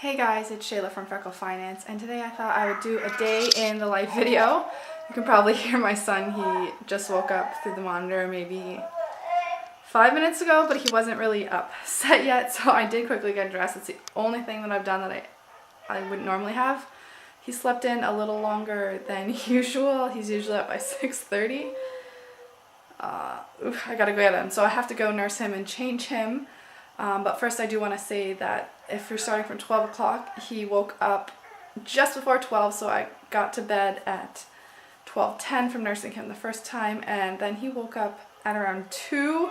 Hey guys, it's Shayla from Freckle Finance, and today I thought I would do a day in the life video. You can probably hear my son. He just woke up through the monitor maybe 5 minutes ago, but he wasn't really upset yet, so I did quickly get dressed. It's the only thing that I've done that I wouldn't normally have. He slept in a little longer than usual. He's usually up by 6:30. I gotta go get him, so I have to go nurse him and change him. But first I do want to say that if you're starting from 12 o'clock, he woke up just before 12, so I got to bed at 12:10 from nursing him the first time, and then he woke up at around 2,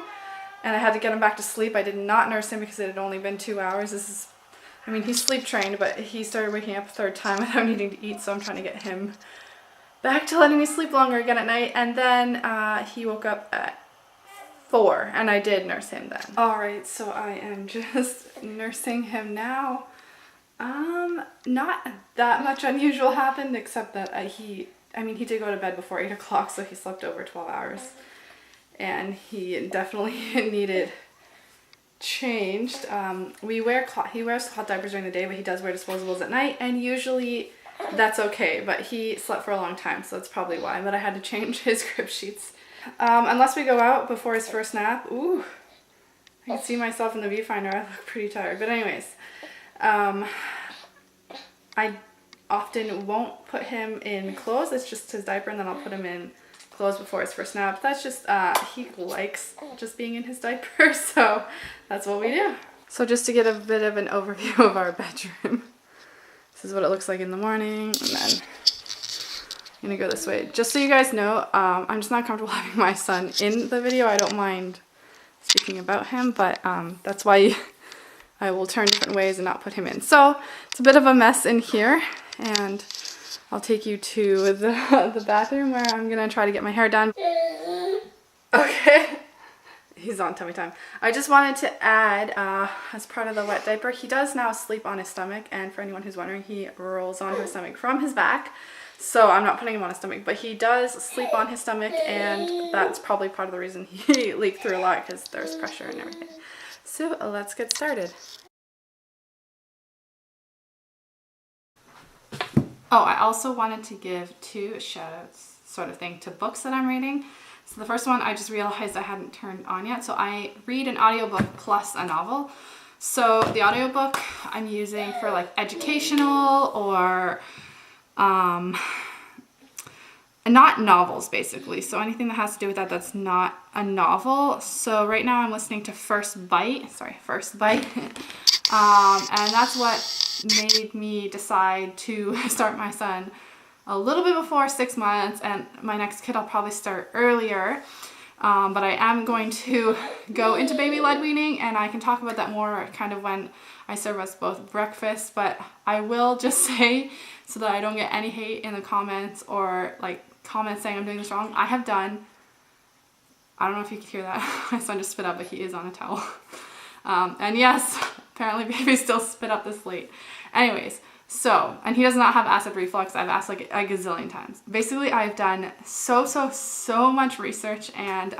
and I had to get him back to sleep. I did not nurse him because it had only been 2 hours. He's sleep trained, but he started waking up a third time without needing to eat, so I'm trying to get him back to letting me sleep longer again at night. And then he woke up at 4, and I did nurse him then. Alright, so I am just nursing him now. Not that much unusual happened, except that he did go to bed before 8 o'clock, so he slept over 12 hours. And he definitely needed changed. He wears hot diapers during the day, but he does wear disposables at night, and usually that's okay, but he slept for a long time, so that's probably why. But I had to change his crib sheets. Unless we go out before his first nap. Ooh, I can see myself in the viewfinder. I look pretty tired. But anyways, I often won't put him in clothes. It's just his diaper, and then I'll put him in clothes before his first nap. That's just, he likes just being in his diaper, so that's what we do. So just to get a bit of an overview of our bedroom. This is what it looks like in the morning, and then I'm gonna go this way. Just so you guys know, I'm just not comfortable having my son in the video. I don't mind speaking about him, but that's why I will turn different ways and not put him in. So it's a bit of a mess in here, and I'll take you to the bathroom where I'm gonna try to get my hair done. Okay, he's on tummy time. I just wanted to add, as part of the wet diaper, he does now sleep on his stomach, and for anyone who's wondering, he rolls onto his stomach from his back. So I'm not putting him on his stomach, but he does sleep on his stomach, and that's probably part of the reason he leaked through a lot, because there's pressure and everything. So let's get started. Oh, I also wanted to give 2 shout-outs sort of thing to books that I'm reading. So the first one I just realized I hadn't turned on yet. So I read an audiobook plus a novel. So the audiobook I'm using for like educational or not novels basically, so anything that has to do with that's not a novel. So right now I'm listening to First Bite, and that's what made me decide to start my son a little bit before 6 months, and my next kid I'll probably start earlier, but I am going to go into baby-led weaning, and I can talk about that more kind of when I serve us both breakfast. But I will just say, so that I don't get any hate in the comments or like comments saying I'm doing this wrong, I have done, I don't know if you could hear that, my son just spit up, but he is on a towel. And yes, apparently babies still spit up this late. Anyways, so, and he does not have acid reflux. I've asked like a gazillion times. Basically, I've done so much research, and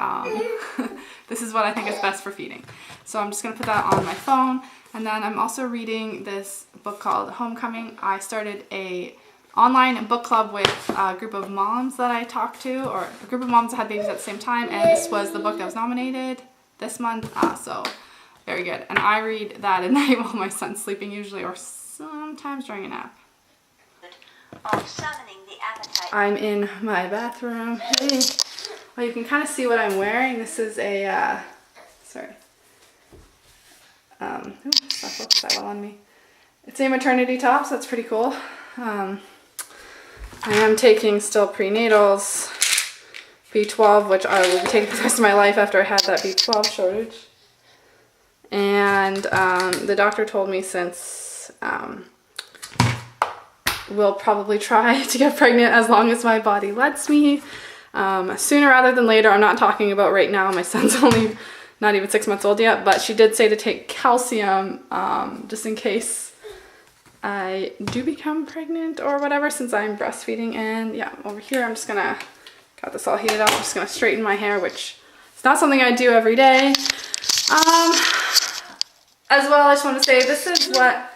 this is what I think is best for feeding. So I'm just gonna put that on my phone. And then I'm also reading this book called Homecoming. I started a online book club with a group of moms that I talked to, or a group of moms that had babies at the same time, and this was the book that was nominated this month, so very good. And I read that at night while my son's sleeping usually, or sometimes during a nap. I'm in my bathroom. Hey. Well, you can kind of see what I'm wearing. This is a, stuff looks that well on me. It's a maternity top, so that's pretty cool. I am taking still prenatals, B12, which I will be taking for the rest of my life after I had that B12 shortage. And the doctor told me since we'll probably try to get pregnant as long as my body lets me, sooner rather than later. I'm not talking about right now. My son's only not even 6 months old yet, but she did say to take calcium just in case I do become pregnant or whatever, since I'm breastfeeding. And yeah, over here I'm just gonna, got this all heated up, I'm just gonna straighten my hair, which is not something I do every day. As well, I just want to say this is what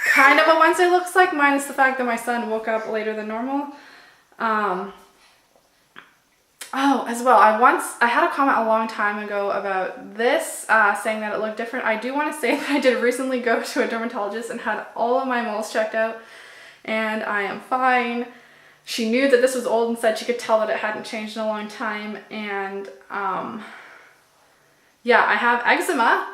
kind of what Wednesday looks like, minus the fact that my son woke up later than normal. Oh, as well, I had a comment a long time ago about this, saying that it looked different. I do want to say that I did recently go to a dermatologist and had all of my moles checked out, and I am fine. She knew that this was old and said she could tell that it hadn't changed in a long time, and yeah, I have eczema,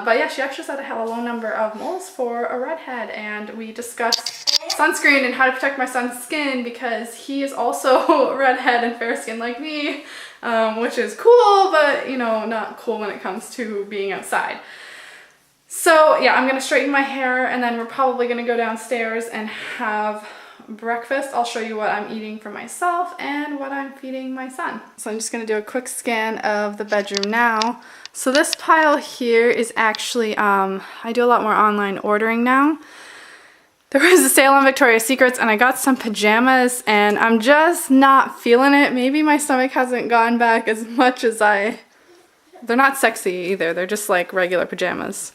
but yeah, she actually said I have a low number of moles for a redhead, and we discussed sunscreen and how to protect my son's skin because he is also redhead and fair skin like me, which is cool, but you know, not cool when it comes to being outside. So yeah, I'm gonna straighten my hair and then we're probably gonna go downstairs and have breakfast. I'll show you what I'm eating for myself and what I'm feeding my son. So I'm just gonna do a quick scan of the bedroom now. So this pile here is actually, I do a lot more online ordering now. There was a sale on Victoria's Secrets and I got some pajamas and I'm just not feeling it. Maybe my stomach hasn't gone back as much as they're not sexy either. They're just like regular pajamas.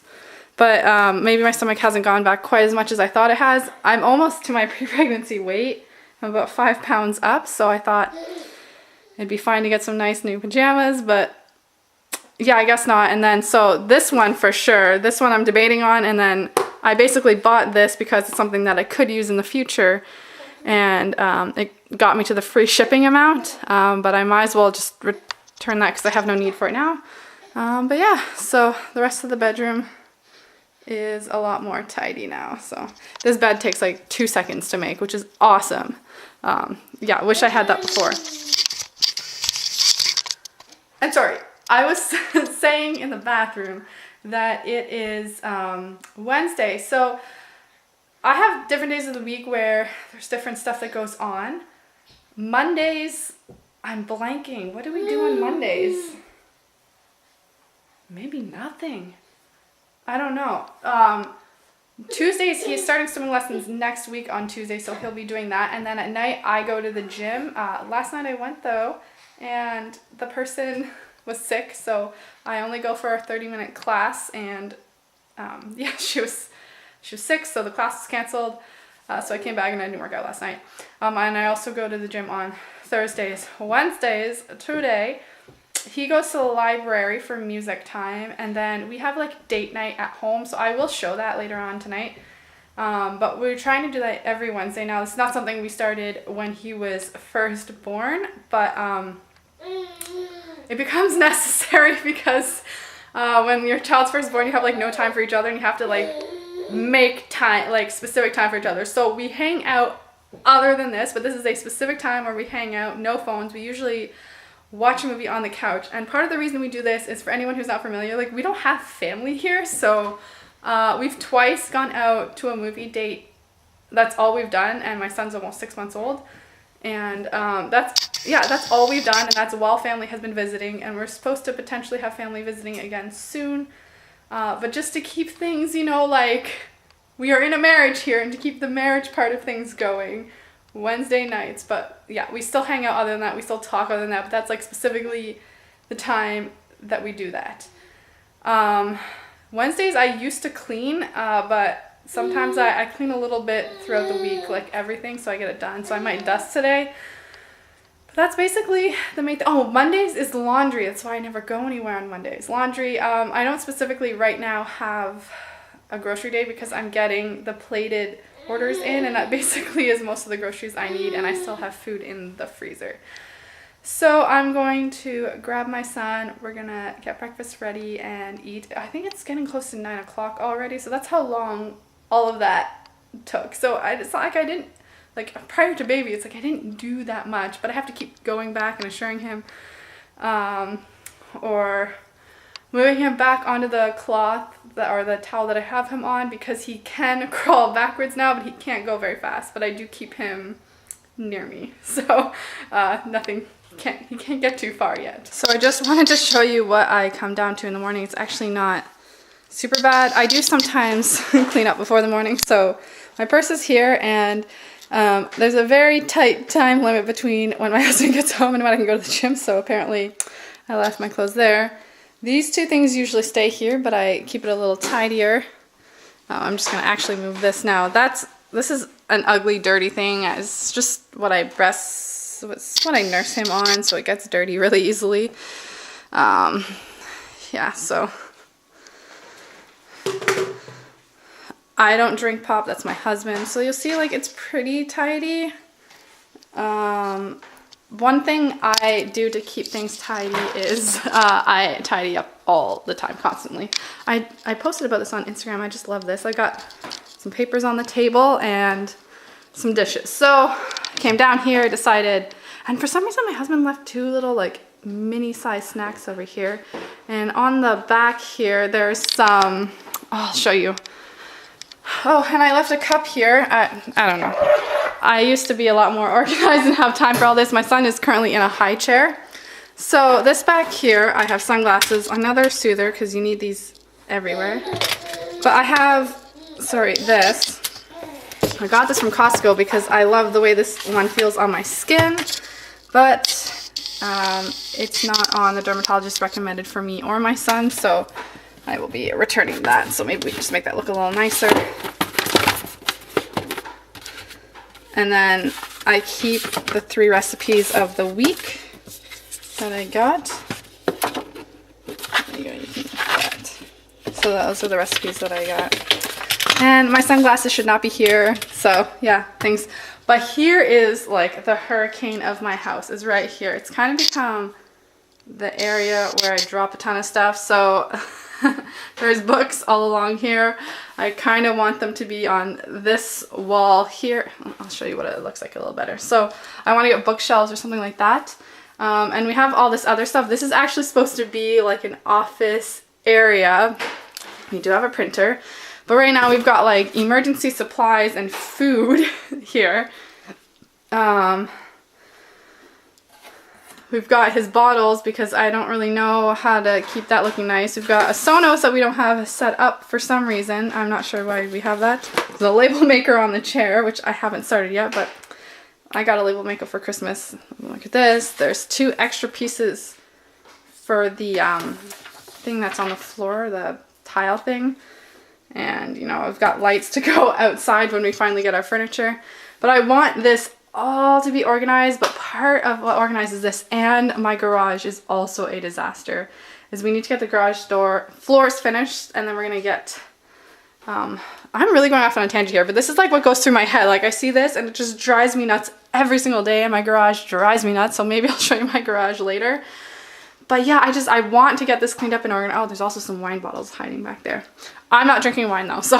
But maybe my stomach hasn't gone back quite as much as I thought it has. I'm almost to my pre-pregnancy weight. I'm about 5 pounds up, so I thought it'd be fine to get some nice new pajamas, but yeah, I guess not. And then, so this one for sure, this one I'm debating on, and then I basically bought this because it's something that I could use in the future, and it got me to the free shipping amount, but I might as well just return that because I have no need for it now. But yeah, so the rest of the bedroom is a lot more tidy now. So this bed takes like 2 seconds to make, which is awesome. Yeah, I wish I had that before. And sorry, I was saying in the bathroom that it is Wednesday. So I have different days of the week where there's different stuff that goes on. Mondays, I'm blanking. What do we do on Mondays? Maybe nothing. I don't know. Tuesdays, he's starting swimming lessons next week on Tuesday, so he'll be doing that. And then at night, I go to the gym. Last night I went though, and the person was sick, so I only go for a 30-minute class, and yeah, she was sick, so the class was canceled. So I came back and I didn't work out last night. And I also go to the gym on Thursdays. Wednesdays, today, he goes to the library for music time, and then we have like date night at home, so I will show that later on tonight. But we're trying to do that every Wednesday now. It's not something we started when he was first born, but it becomes necessary because when your child's first born, you have like no time for each other, and you have to like make time, like specific time for each other. So we hang out other than this, but this is a specific time where we hang out, no phones. We usually watch a movie on the couch, and part of the reason we do this is for anyone who's not familiar, like we don't have family here, so we've twice gone out to a movie date. That's all we've done, and my son's almost 6 months old, and that's all we've done, and that's while family has been visiting, and we're supposed to potentially have family visiting again soon, but just to keep things, you know, like we are in a marriage here, and to keep the marriage part of things going, Wednesday nights. But yeah, we still hang out other than that, we still talk other than that, but that's like specifically the time that we do that. Wednesdays I used to clean, but sometimes I clean a little bit throughout the week, like everything, so I get it done. So I might dust today, but that's basically the main thing. Oh, Mondays is laundry. That's why I never go anywhere on Mondays. Laundry, I don't specifically right now have a grocery day because I'm getting the plated orders in, and that basically is most of the groceries I need, and I still have food in the freezer. So I'm going to grab my son, we're gonna get breakfast ready and eat. I think it's getting close to 9 o'clock already, so that's how long all of that took. So it's not like I didn't, like prior to baby, it's like I didn't do that much, but I have to keep going back and assuring him, or moving him back onto the cloth or the towel that I have him on, because he can crawl backwards now, but he can't go very fast. But I do keep him near me, so he can't get too far yet. So I just wanted to show you what I come down to in the morning. It's actually not super bad. I do sometimes clean up before the morning. So my purse is here, and there's a very tight time limit between when my husband gets home and when I can go to the gym. So apparently I left my clothes there. These two things usually stay here, but I keep it a little tidier. I'm just gonna actually move this now. This is an ugly, dirty thing. It's just what I it's what I nurse him on, so it gets dirty really easily. Yeah, so I don't drink pop, that's my husband. So you'll see like it's pretty tidy. One thing I do to keep things tidy is I tidy up all the time, constantly. I posted about this on Instagram. I just love this. I got some papers on the table and some dishes. So I came down here, decided, and for some reason my husband left 2 little like mini size snacks over here. And on the back here, there's some, I'll show you. Oh, and I left a cup here. I don't know. I used to be a lot more organized and have time for all this. My son is currently in a high chair. So this back here, I have sunglasses, another soother, because you need these everywhere. But I have, sorry, this. I got this from Costco because I love the way this one feels on my skin. But it's not on the dermatologist recommended for me or my son, so I will be returning that. So maybe we just make that look a little nicer. And then I keep the 3 recipes of the week that I got. There you go, you can look at that. So those are the recipes that I got. And my sunglasses should not be here. So yeah, things. But here is like the hurricane of my house is right here. It's kind of become the area where I drop a ton of stuff. So there's books all along here. I kind of want them to be on this wall here. I'll show you what it looks like a little better. So I want to get bookshelves or something like that. And we have all this other stuff. This is actually supposed to be like an office area. We do have a printer. But right now we've got like emergency supplies and food here. We've got his bottles because I don't really know how to keep that looking nice. We've got a Sonos that we don't have set up for some reason. I'm not sure why we have that. There's a label maker on the chair, which I haven't started yet, but I got a label maker for Christmas. Look at this. There's 2 extra pieces for the thing that's on the floor, the tile thing. And, you know, I've got lights to go outside when we finally get our furniture. But I want this all to be organized, but part of what organizes this and my garage is also a disaster, is we need to get the garage door floors finished, and then we're gonna get I'm really going off on a tangent here, but this is like what goes through my head. Like I see this and it just drives me nuts every single day, and my garage drives me nuts, so maybe I'll show you my garage later. But yeah, I want to get this cleaned up and organized. Oh, there's also some wine bottles hiding back there. I'm not drinking wine though, so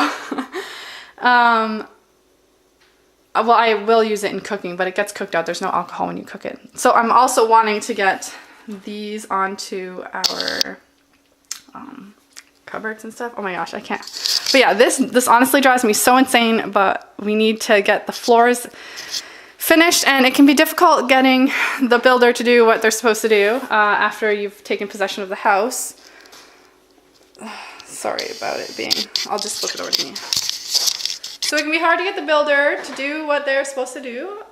well, I will use it in cooking, but it gets cooked out. There's no alcohol when you cook it. So I'm also wanting to get these onto our cupboards and stuff. Oh my gosh, I can't. But yeah, this honestly drives me so insane, but we need to get the floors finished, and it can be difficult getting the builder to do what they're supposed to do after you've taken possession of the house. Sorry about it being, I'll just flip it over to me. So it can be hard to get the builder to do what they're supposed to do.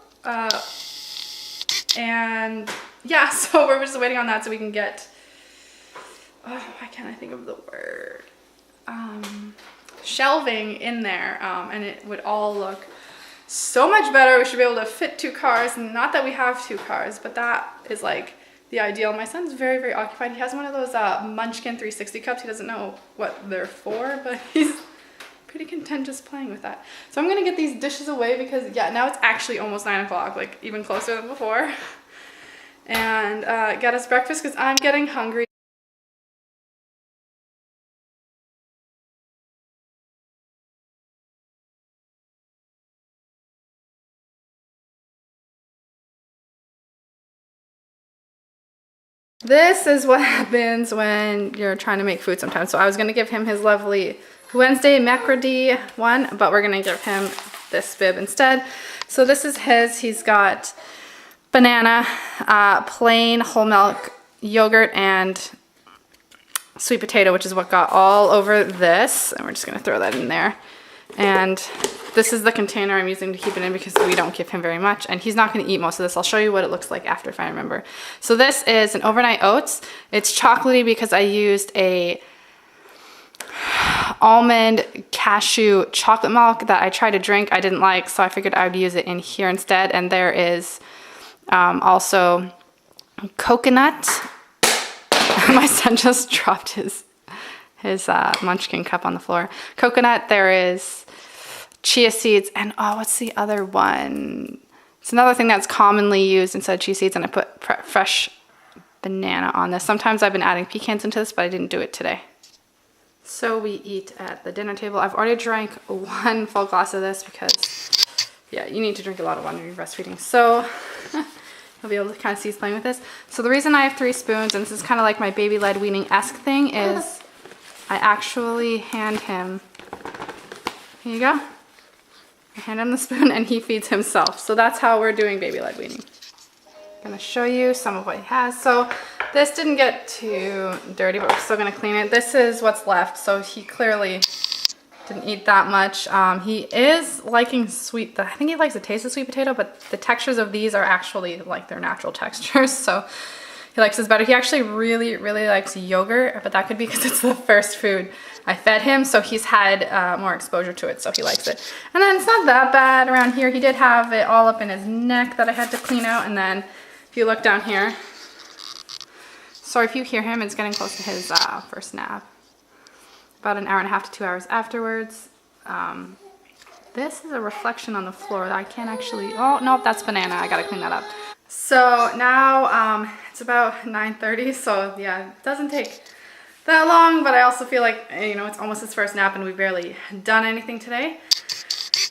And yeah, so we're just waiting on that so we can get, oh, why can't I think of the word? Shelving in there, and it would all look so much better. We should be able to fit 2 cars. Not that we have 2 cars, but that is like the ideal. My son's very, very occupied. He has one of those Munchkin 360 cups. He doesn't know what they're for, but he's pretty content just playing with that. So I'm gonna get these dishes away because yeah, now it's actually almost 9 o'clock, like even closer than before. And get us breakfast because I'm getting hungry. This is what happens when you're trying to make food sometimes. So I was going to give him his lovely Wednesday Mercredi one, but we're going to give him this bib instead. So this is his. He's got banana, plain whole milk, yogurt, and sweet potato, which is what got all over this. And we're just going to throw that in there. And this is the container I'm using to keep it in because we don't give him very much, and he's not going to eat most of this. I'll show you what it looks like after if I remember. So this is an overnight oats. It's chocolatey because I used a almond cashew chocolate milk that I tried to drink. I didn't like, so I figured I would use it in here instead. And there is also coconut. My son just dropped his munchkin cup on the floor. Coconut, there is chia seeds, and oh, what's the other one? It's another thing that's commonly used instead of chia seeds, and I put fresh banana on this. Sometimes I've been adding pecans into this, but I didn't do it today. So we eat at the dinner table. I've already drank 1 full glass of this because, yeah, you need to drink a lot of water when you're breastfeeding. So you'll be able to kind of see he's playing with this. So the reason I have 3 spoons, and this is kind of like my baby-led weaning-esque thing, is I actually hand him, here you go. I hand him the spoon and he feeds himself. So that's how we're doing baby-led weaning. I'm gonna show you some of what he has. So this didn't get too dirty, but we're still gonna clean it. This is what's left. So he clearly didn't eat that much. He is liking sweet, I think he likes the taste of sweet potato, but the textures of these are actually like their natural textures. So he likes this better. He actually really, really likes yogurt, but that could be because it's the first food I fed him, so he's had more exposure to it, so he likes it. And then it's not that bad around here. He did have it all up in his neck that I had to clean out, and then if you look down here, so if you hear him, it's getting close to his first nap. About an hour and a half to 2 hours afterwards. This is a reflection on the floor that I can't actually, oh, no, that's banana. I gotta clean that up. So now it's about 9:30, so yeah, it doesn't take that long, but I also feel like, you know, it's almost his first nap and we've barely done anything today.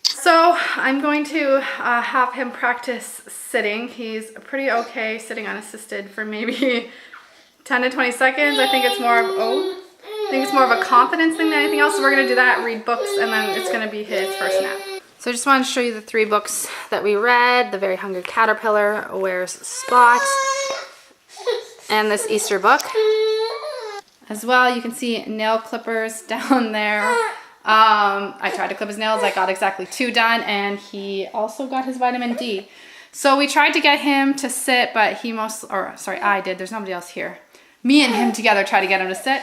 So I'm going to have him practice sitting. He's pretty okay sitting unassisted for maybe 10 to 20 seconds. I think it's more of, I think it's more of a confidence thing than anything else. So we're gonna do that, read books, and then it's gonna be his first nap. So I just wanted to show you the 3 books that we read. The Very Hungry Caterpillar, Where's Spot, and this Easter book. As well, you can see nail clippers down there. I tried to clip his nails. I got exactly 2 done, and he also got his vitamin D. So we tried to get him to sit, but I did. There's nobody else here. Me and him together tried to get him to sit.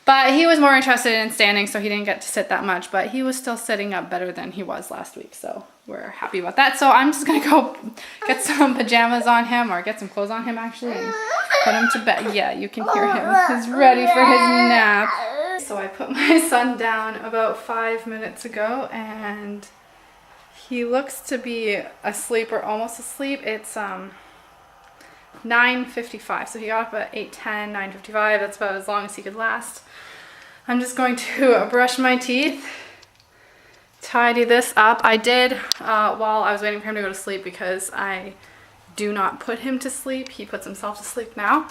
But he was more interested in standing, so he didn't get to sit that much. But he was still sitting up better than he was last week, so we're happy about that. So I'm just going to go get some pajamas on him, or get some clothes on him, actually, and put him to bed. Yeah, you can hear him. He's ready for his nap. So I put my son down about 5 minutes ago, and he looks to be asleep or almost asleep. It's 9:55, so he got up at 8:10, 9:55. That's about as long as he could last. I'm just going to brush my teeth, tidy this up. I did while I was waiting for him to go to sleep, because I do not put him to sleep. He puts himself to sleep now.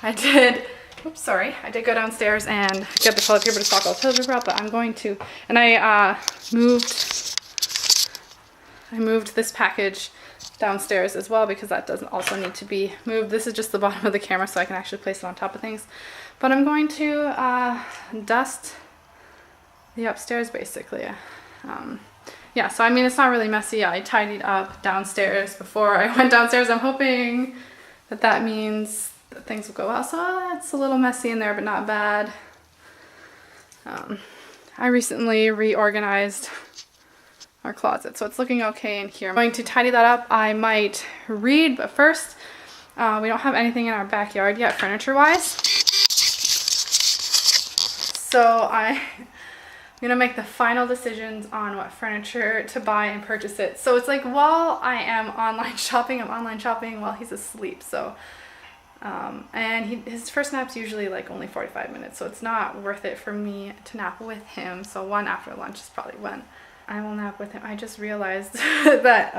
I did go downstairs and get the toilet paper to stock all the toilet paper up, but I'm going to, and I moved this package downstairs as well, because that doesn't also need to be moved. This is just the bottom of the camera, so I can actually place it on top of things. But I'm going to dust the upstairs, basically. Yeah, so I mean, it's not really messy. I tidied up downstairs before I went downstairs. I'm hoping that that means that things will go well. So it's a little messy in there, but not bad. I recently reorganized our closet, so it's looking okay in here. I'm going to tidy that up. I might read, but first, we don't have anything in our backyard yet, furniture-wise. So I'm gonna make the final decisions on what furniture to buy and purchase it. So it's like, while I am online shopping, I'm online shopping while he's asleep. So, and his first nap's usually like only 45 minutes, so it's not worth it for me to nap with him. So one after lunch is probably when I will nap with him. I just realized that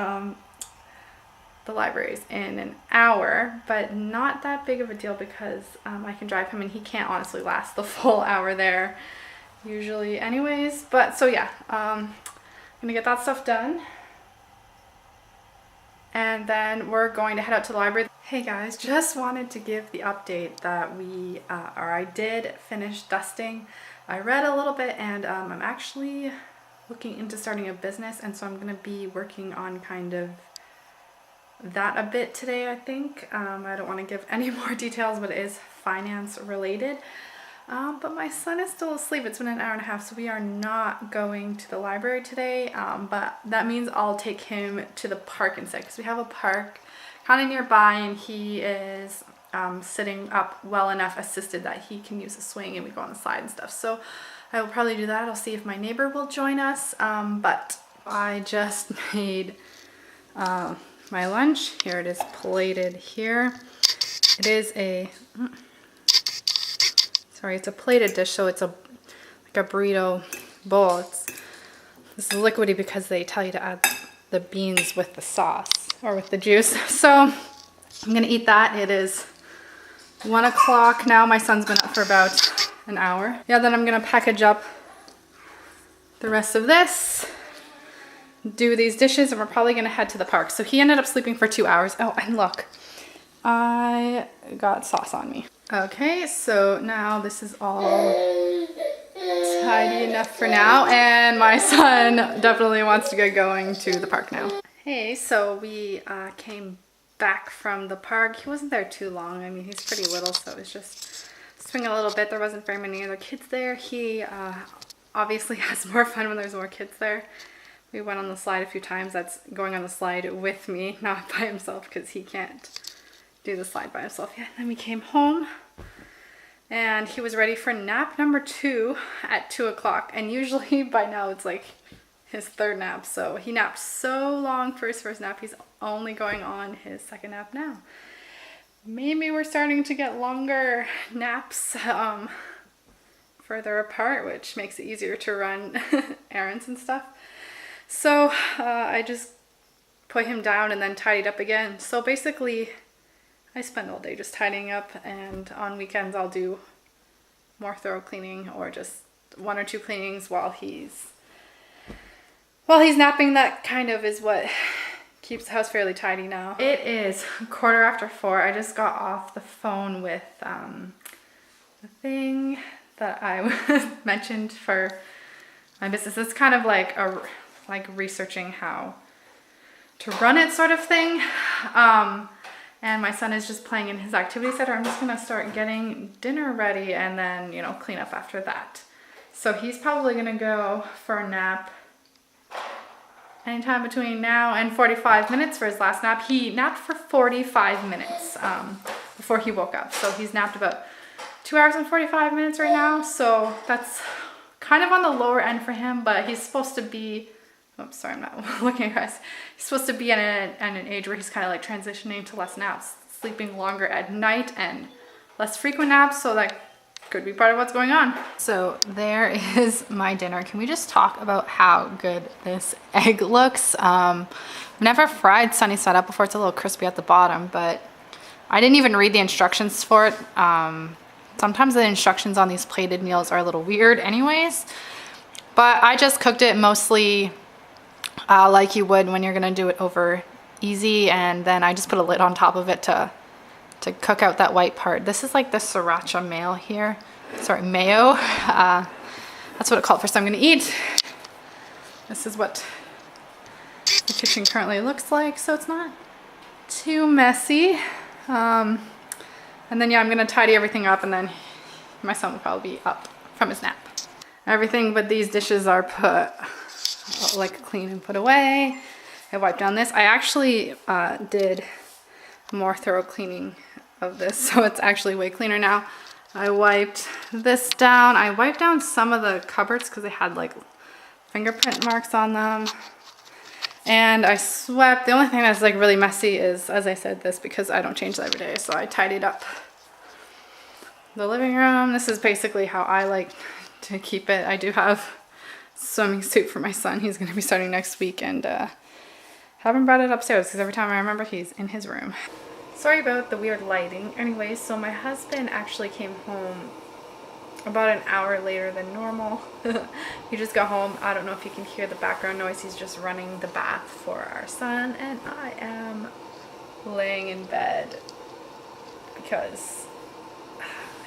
the library is in an hour, but not that big of a deal, because I can drive him and he can't honestly last the full hour there usually anyways. But so yeah, I'm gonna get that stuff done, and then we're going to head out to the library. Hey guys, just wanted to give the update that I did finish dusting. I read a little bit, and I'm actually looking into starting a business, and so I'm going to be working on kind of that a bit today, I think. I don't want to give any more details, but it is finance related. But my son is still asleep. It's been an hour and a half, so we are not going to the library today. But that means I'll take him to the park instead, because we have a park kind of nearby, and he is sitting up well enough assisted that he can use a swing, and we go on the slide and stuff. So I will probably do that. I'll see if my neighbor will join us. But I just made my lunch. Here it is plated here. It is it's a plated dish, so it's like a burrito bowl. This is liquidy because they tell you to add the beans with the sauce or with the juice. So I'm gonna eat that. It is 1 o'clock now. My son's been up for about an hour. Yeah, then I'm gonna package up the rest of this, do these dishes, and we're probably gonna head to the park. So he ended up sleeping for 2 hours. Oh, and look, I got sauce on me. Okay, so now this is all tidy enough for now, and my son definitely wants to get going to the park now. Hey, so we came back from the park. He wasn't there too long. I mean, he's pretty little, so it was just swinging a little bit. There wasn't very many other kids there. He obviously has more fun when there's more kids there. We went on the slide a few times. That's going on the slide with me, not by himself, because he can't do the slide by himself yet. Then we came home, and he was ready for nap number 2 at 2 o'clock. And usually by now it's like his 3rd nap. So he napped so long for his first nap. He's only going on his 2nd nap now. Maybe we're starting to get longer naps further apart, which makes it easier to run errands and stuff. So I just put him down and then tidied up again. So basically I spend all day just tidying up, and on weekends I'll do more thorough cleaning or just 1 or 2 cleanings while he's napping. That kind of is what keeps the house fairly tidy now. It is 4:15. I just got off the phone with the thing that I mentioned for my business. It's kind of like researching how to run it sort of thing. And my son is just playing in his activity center. I'm just gonna start getting dinner ready and then, you know, clean up after that. So he's probably gonna go for a nap anytime between now and 45 minutes for his last nap. He napped for 45 minutes before he woke up. So he's napped about 2 hours and 45 minutes right now. So that's kind of on the lower end for him, but he's supposed to be, oops, sorry, I'm not looking at guys. He's supposed to be at an age where he's kind of like transitioning to less naps, sleeping longer at night and less frequent naps. So that could be part of what's going on. So there is my dinner. Can we just talk about how good this egg looks? I've never fried sunny side up before. It's a little crispy at the bottom, but I didn't even read the instructions for it. Sometimes the instructions on these plated meals are a little weird anyways, but I just cooked it mostly like you would when you're gonna do it over easy, and then I just put a lid on top of it to cook out that white part. This is like the sriracha mayo here. Sorry, mayo. That's what it called. First I'm gonna eat. This is what the kitchen currently looks like, so it's not too messy. And then yeah, I'm gonna tidy everything up, and then my son will probably be up from his nap. Everything but these dishes are put like clean and put away. I wiped down this. I actually did more thorough cleaning of this, so it's actually way cleaner now. I wiped this down. I wiped down some of the cupboards because they had like fingerprint marks on them. And I swept. The only thing that's like really messy is, as I said, this, because I don't change it every day, so I tidied up the living room. This is basically how I like to keep it. I do have swimming suit for my son. He's going to be starting next week, and haven't brought it upstairs because every time I remember he's in his room. Sorry about the weird lighting. Anyways, so my husband actually came home about an hour later than normal. He just got home. I don't know if you can hear the background noise. He's just running the bath for our son, and I am laying in bed because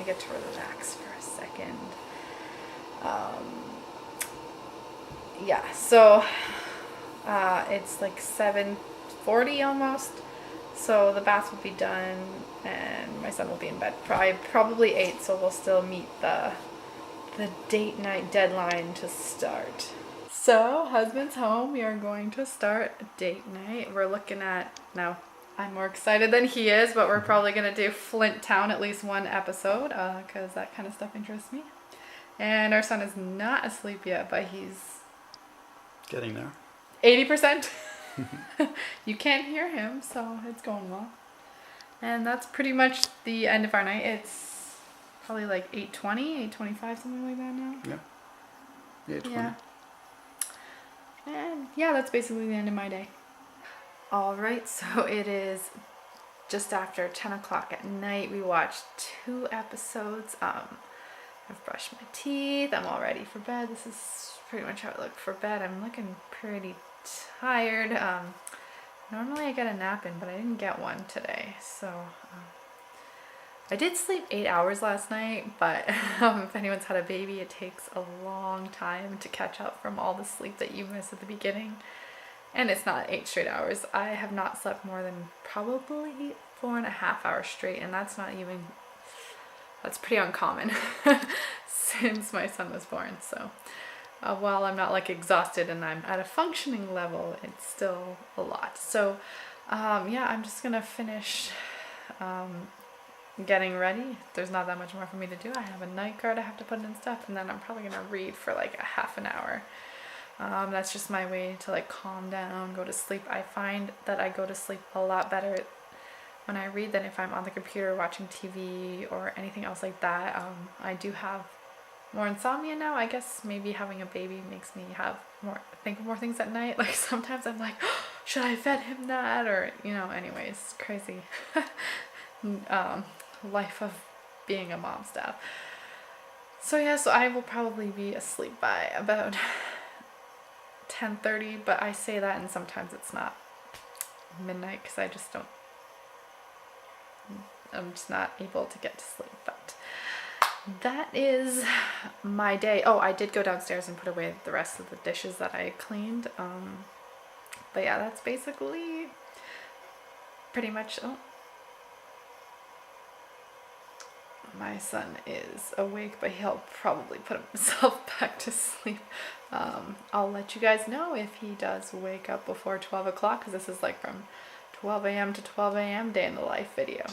I get to relax for a second. Yeah, so it's like 7:40 almost. So the bath will be done and my son will be in bed probably 8, so we'll still meet the date night deadline to start. So husband's home, we are going to start date night. We're looking at, now I'm more excited than he is, but we're probably going to do Flint Town at least one episode because that kind of stuff interests me. And our son is not asleep yet, but he's getting there. 80%. You can't hear him, so it's going well. And that's pretty much the end of our night. It's probably like 8:20, 8:25, something like that now. Yeah. 8:20. Yeah. And yeah, that's basically the end of my day. Alright, so it is just after 10 o'clock at night. We watched 2 episodes. I've brushed my teeth. I'm all ready for bed. This is pretty much how I look for bed. I'm looking pretty tired. Normally I get a nap in, but I didn't get one today. So I did sleep 8 hours last night, but if anyone's had a baby, it takes a long time to catch up from all the sleep that you miss at the beginning. And it's not 8 straight hours. I have not slept more than probably 4.5 hours straight, and that's pretty uncommon since my son was born. So while I'm not like exhausted and I'm at a functioning level, it's still a lot. So yeah, I'm just gonna finish getting ready. There's not that much more for me to do. I have a night guard I have to put in stuff, and then I'm probably gonna read for like a half an hour. That's just my way to like calm down, go to sleep. I find that I go to sleep a lot better when I read than if I'm on the computer watching TV or anything else like that. I do have more insomnia now. I guess maybe having a baby makes me think of more things at night. Like sometimes I'm like, oh, should I fed him that? Or, anyways, crazy. Life of being a mom stuff. So yeah, so I will probably be asleep by about 10:30, but I say that and sometimes it's not midnight because I'm just not able to get to sleep. But that is my day. Oh, I did go downstairs and put away the rest of the dishes that I cleaned. But yeah, that's basically pretty much. Oh, my son is awake, but he'll probably put himself back to sleep. I'll let you guys know if he does wake up before 12 o'clock, because this is like from 12 a.m. to 12 a.m. day in the life video.